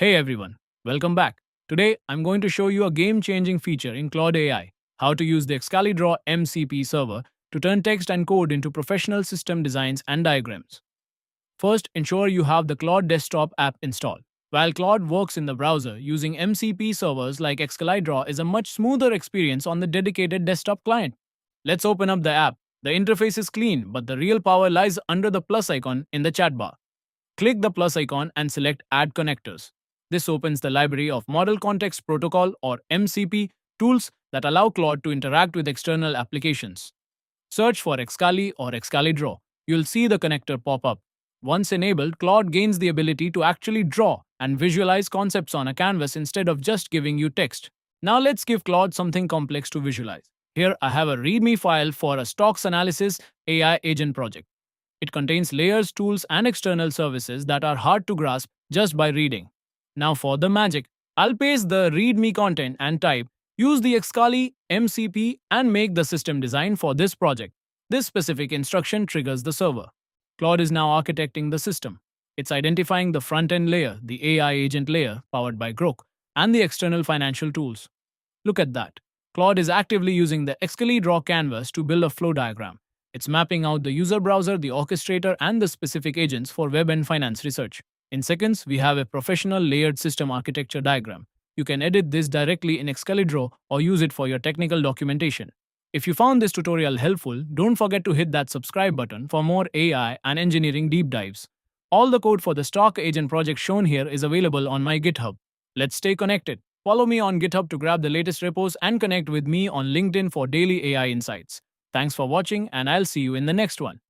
Hey everyone, welcome back. Today I'm going to show you a game-changing feature in Claude AI, how to use the Excalidraw MCP server to turn text and code into professional system designs and diagrams. First, ensure you have the Claude Desktop app installed. While Claude works in the browser, using MCP servers like Excalidraw is a much smoother experience on the dedicated desktop client. Let's open up the app. The interface is clean, but the real power lies under the plus icon in the chat bar. Click the plus icon and select Add Connectors. This opens the library of Model Context Protocol or MCP tools that allow Claude to interact with external applications. Search for Excali or Excalidraw. You'll see the connector pop up. Once enabled, Claude gains the ability to actually draw and visualize concepts on a canvas instead of just giving you text. Now let's give Claude something complex to visualize. Here I have a README file for a stocks analysis AI agent project. It contains layers, tools, and external services that are hard to grasp just by reading. Now for the magic, I'll paste the README content and type, use the Excali MCP and make the system design for this project. This specific instruction triggers the server. Claude is now architecting the system. It's identifying the front-end layer, the AI agent layer, powered by Grok, and the external financial tools. Look at that. Claude is actively using the Excalidraw canvas to build a flow diagram. It's mapping out the user browser, the orchestrator, and the specific agents for web and finance research. In seconds, we have a professional layered system architecture diagram. You can edit this directly in Excalidraw or use it for your technical documentation. If you found this tutorial helpful, don't forget to hit that subscribe button for more AI and engineering deep dives. All the code for the stock agent project shown here is available on my GitHub. Let's stay connected. Follow me on GitHub to grab the latest repos and connect with me on LinkedIn for daily AI insights. Thanks for watching, and I'll see you in the next one.